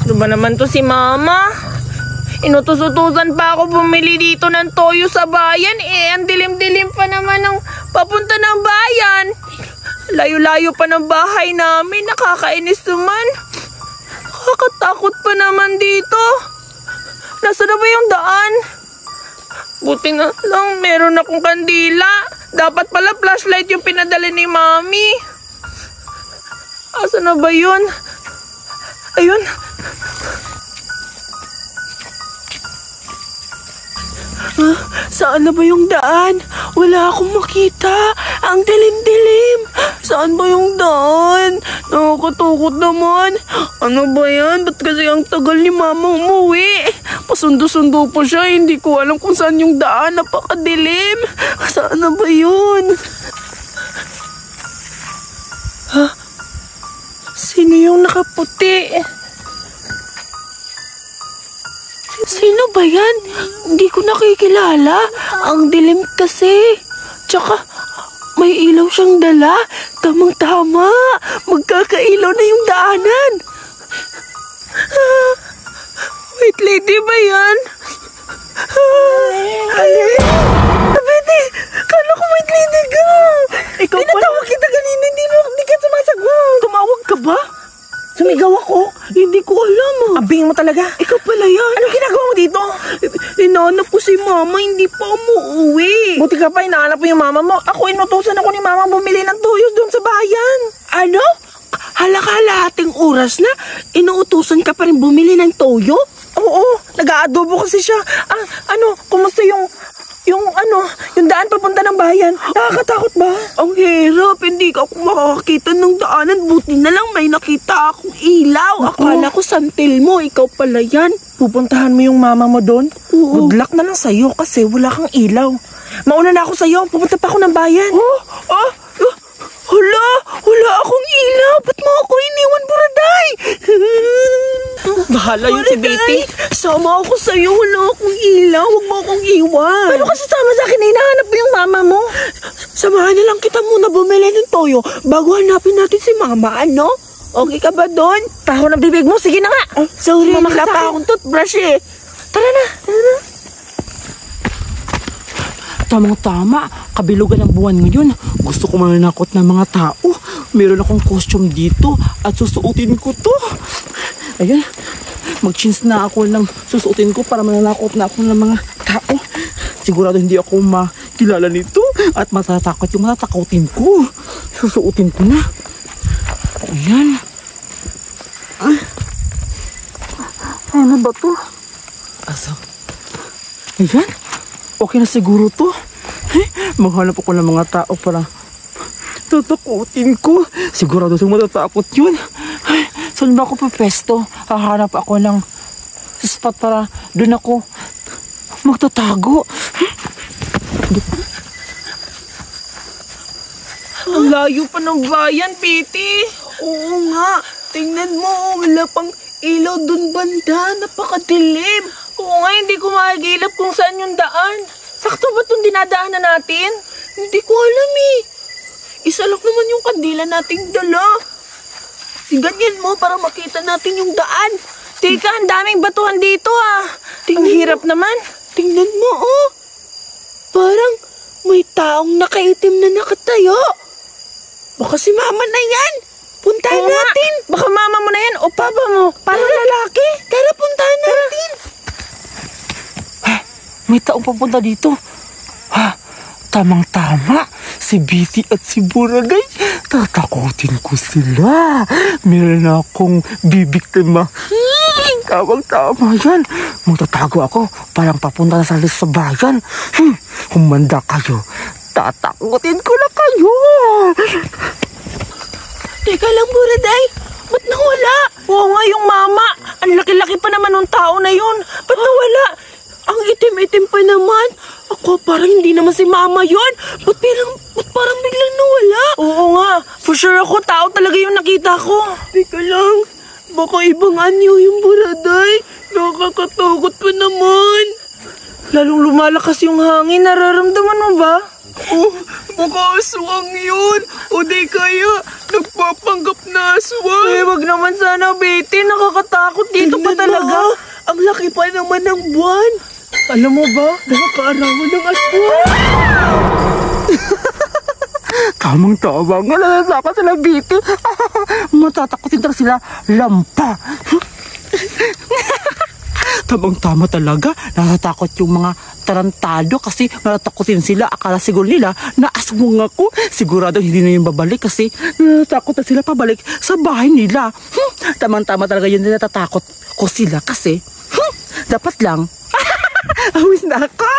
Ano ba naman to si Mama? Inutos-utusan pa ako bumili dito ng toyo sa bayan. Ang dilim-dilim pa naman ng papunta ng bayan. Layo-layo pa ng bahay namin. Nakakainis naman. Nakakatakot pa naman dito. Nasaan na ba yung daan? Buti na lang meron akong kandila. Dapat pala flashlight yung pinadala ni Mami. Asa na ba yun? Ayun. Saan na ba yung daan? Wala akong makita. Ang dilim-dilim. Saan ba yung daan? Nakakatakot naman. Ano ba yan? Ba't kasi ang tagal ni Mama umuwi? Pasundo-sundo po siya. Hindi ko alam kung saan yung daan. Napakadilim. Saan na ba yun? Ha? Sino yung nakaputi? Sino ba yan? Hindi ko nakikilala. Ang dilim kasi. Tsaka, may ilaw siyang dala. Tamang-tama. Magkakailaw na yung daanan. Wait, lady ba yan? Betty, kala ko wait lady ka. Ikaw pinatawag kita kanina. Hindi ka sumasagot. Tumawag ka ba? Sumigaw ako? Hindi ko alam. Abing mo talaga. Ikaw pala yan. Anong ginagawa mo dito? Inaanap ko si Mama, hindi pa umuwi. Buti ka pa, inaanap mo yung Mama mo. Ako, inutusan ako ni Mama bumili ng tuyo doon sa bayan. Ano? Halakalahating oras na? Inuutusan ka pa rin bumili ng toyo? Oo, nag-aadobo kasi siya. Kumusta yung daan papunta ng bayan? Nakakatakot ba? Ang hirap, hindi ka ako makakakita ng daanan. Buti na lang may nakita akong ilaw. Akala ko santil mo, ikaw pala yan. Pupuntahan mo yung Mama mo doon? Good luck na lang sa'yo kasi wala kang ilaw. Mauna na ako sa'yo, pupunta pa ako ng bayan. Wala akong ilaw. Ba't mo ako iniwan, Buraday? Bahala yun si Betty. Sama ako sa'yo. Wala akong ilaw. Huwag mo akong iwan. Paano kasi sama sa akin? Hinahanap mo yung Mama mo. Samahan na lang kita muna bumili ng toyo bago hanapin natin si Mama, ano? Okay ka ba doon? Taho ng bibig mo. Sige na nga. Sorry, wala pa akong toothbrush eh. Tara na. Tamang-tama, kabilugan ng buwan ngayon. Gusto ko mananakot ng mga tao. Meron akong costume dito at susuotin ko to. Ayan, mag-chins na ako ng susuotin ko para mananakot na ako ng mga tao. Sigurado hindi ako makilala nito at matatakot yung matatakotin ko. Susuotin ko na. Ayan. Ano ba to? Asa? Ayan. Okay na siguro to. Maghanap ako ng mga tao para tatakutin ko. Sigurado siyang matatakot yun. Saan ba ako papesto? Hahanap ako ng spot para doon ako magtatago. Ang layo pa ng bayan, Betty. Oo nga. Tingnan mo, wala pang ilaw doon banda. Napakadilim. Oo nga, hindi ko makagilap kung saan yung daan. Sakto ba itong dinadaanan natin? Hindi ko alam eh. Isa lang naman yung kandila nating dala. Ganyan mo para makita natin yung daan. Teka, ang daming batuhan dito ah. Ang hirap naman. Tingnan mo oh. Parang may taong nakaitim na nakatayo. Baka si Mama na yan. Puntahan natin. Baka Mama mo na yan o Papa mo. Parang lalaki. Tara, puntahan natin. May taong papunta dito. Tamang-tama. Si Betty at si Buraday. Tatakutin ko sila. Meron akong bibiktima. Tamang-tama yan. Magtatago ako. Parang papunta na sa bayan. Humanda kayo. Tatakutin ko na kayo. Teka lang, Buraday. Ba't nawala? Oo nga, yung Mama. Ang laki-laki pa naman ng tao na yun. Ba't nawala? Ang itim-itim pa naman. Ako, parang hindi naman si Mama yun. Ba't parang biglang nawala? Oo nga. For sure ako, tao talaga yung nakita ko. Teka lang. Baka ibang anyo yung Buraday. Nakakatakot pa naman. Lalong lumalakas yung hangin. Nararamdaman mo ba? Oh, baka aswang yun. O di kaya, nagpapanggap na aswang. Eh, wag naman sana, Betty. Nakakatakot dito pa talaga. Ang laki pa naman ng buwan. Alam mo ba, nakakaarawan ng aswang. Tamang-tama nga, natatakot sila, Betty. Matatakotin talaga sila, lampa. Tamang-tama talaga, natatakot yung mga tarantado kasi natatakotin sila. Akala siguro nila na aswang ako. Sigurado hindi na yung babalik kasi natatakot na sila pabalik sa bahay nila. Tamang-tama talaga yun, natatakot ko sila kasi dapat lang awis na ako.